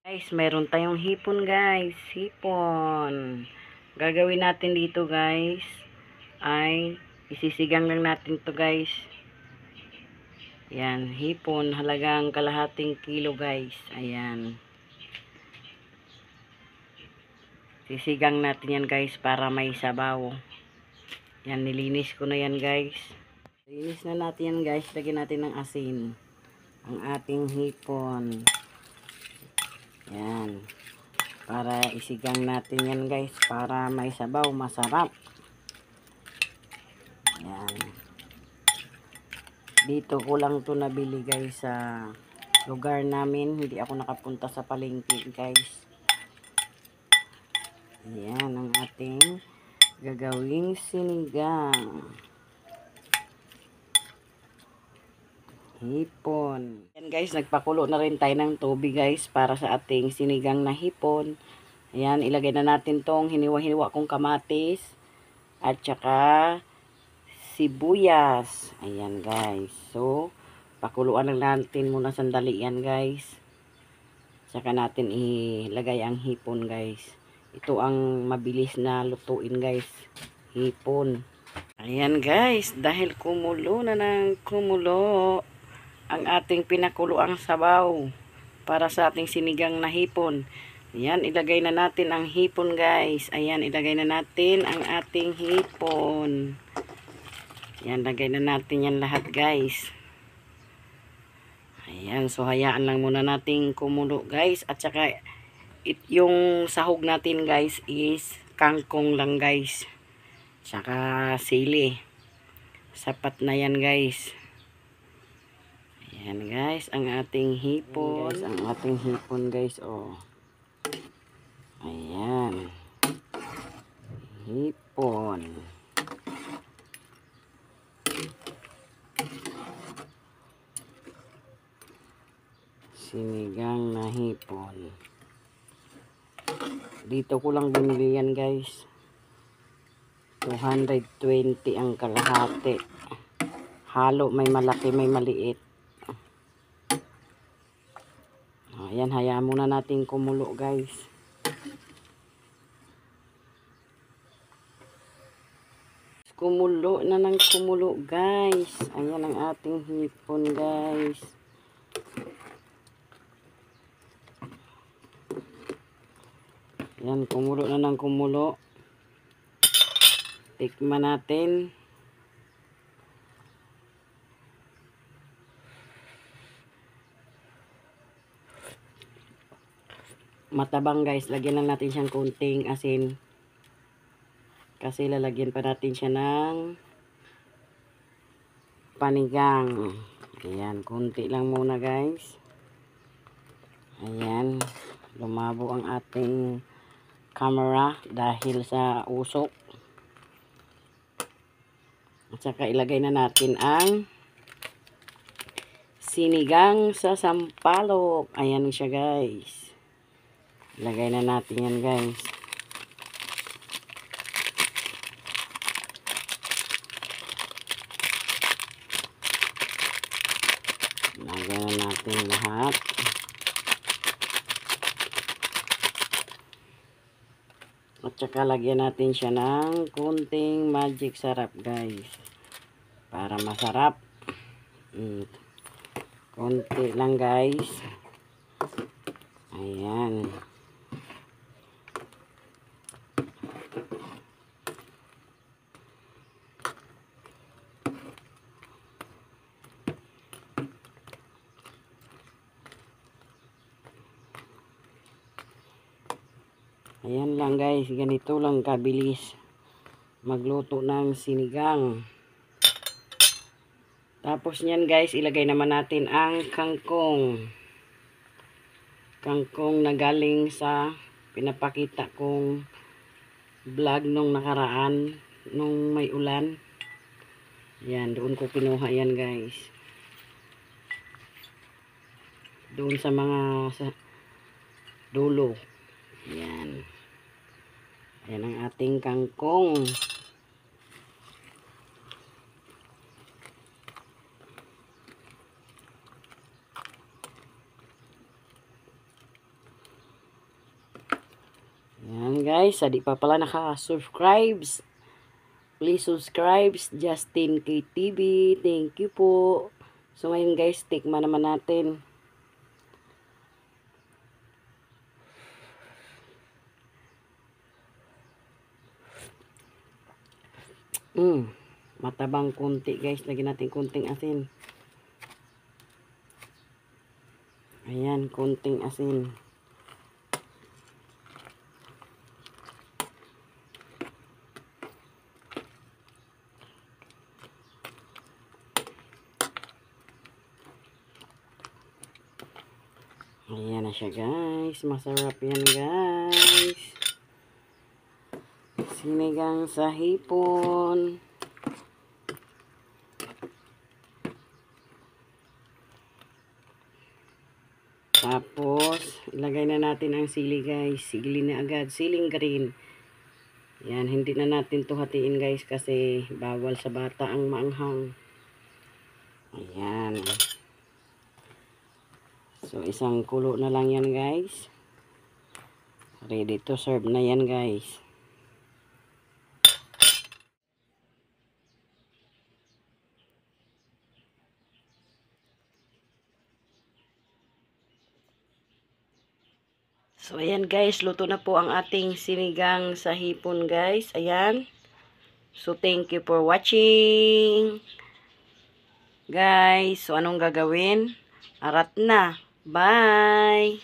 Guys, meron tayong hipon guys. Hipon. Gagawin natin dito guys ay isisigang lang natin to guys. Yan, hipon. Halagang kalahating kilo guys. Ayan. Sisigang natin yan guys para may sabaw. Yan, nilinis ko na yan guys. Nilinis na natin yan guys. Lagyan natin ng asin. Ang ating hipon. Yan. Para isigang natin yan guys. Para may sabaw. Masarap. Yan. Dito ko lang to nabili guys sa lugar namin. Hindi ako nakapunta sa palengke guys. Yan ang ating gagawing sinigang. Hipon. Yan guys, nagpakulo na rin tayo ng tubig guys para sa ating sinigang na hipon. Ayan, ilagay na natin tong hiniwa-hiniwa kong kamatis at saka sibuyas. Ayan guys. So, pakuluan lang natin muna sandali yan guys. Saka natin ilagay ang hipon guys. Ito ang mabilis na lutuin guys. Hipon. Ayan guys, dahil kumulo na ng kumulo ang ating pinakuluang sabaw para sa ating sinigang na hipon. Ayan, ilagay na natin ang hipon guys. Ayan, ilagay na natin ang ating hipon. Ayan, lagay na natin yan lahat guys. Ayan, so hayaan lang muna nating kumulo guys. At saka yung sahog natin guys is kangkong lang guys. Saka sili. Sapat na yan guys. Ayan guys, ang ating hipon. Guys, ang ating hipon guys, oh. Ayan. Hipon. Sinigang na hipon. Dito ko lang binili yan guys. 220 ang kalahati. Halo, may malaki, may maliit. Ayan, hayaan muna natin kumulo guys. Kumulo na ng kumulo guys. Ayan ang ating hipon guys. Ayan, kumulo na ng kumulo. Tikman natin. Matabang guys, lagyan lang natin siyang kunting asin kasi lalagyan pa natin siya ng panigang. Ayan, kunti lang muna guys. Ayan, lumabo ang ating camera dahil sa usok. At saka ilagay na natin ang sinigang sa sampalok. Ayan siya guys. Lagay na natin yan guys. Lagay na natin lahat. At saka lagyan natin siya ng kunting magic sarap guys. Para masarap. Kunti lang guys. Ayan. Ayan lang guys, ganito lang kabilis magluto ng sinigang. Tapos niyan guys, ilagay naman natin ang kangkong. Kangkong na galing sa pinapakita kong vlog nung nakaraan, nung may ulan. Yan, doon ko pinuha yan guys. Doon sa mga dulo. Yan. Ayan ang ating kangkong. Guys, di pa pala naka-subscribes. Please subscribe, Justin KTV. Thank you po. So ngayon guys, tikman naman natin. Matabang konti guys. Lagyan natin konting asin. Ayan, konting asin. Ayan na siya guys. Masarap yan guys. Sinigang sa hipon. Tapos, ilagay na natin ang sili guys. Sili na agad. Siling green. Yan, hindi na natin to hatiin guys kasi bawal sa bata ang maanghang. Ayan. So, isang kulo na lang yan guys. Ready to serve na yan guys. So, ayan guys, luto na po ang ating sinigang sa hipon guys. Ayan. So, thank you for watching. Guys, so anong gagawin? Arat na. Bye!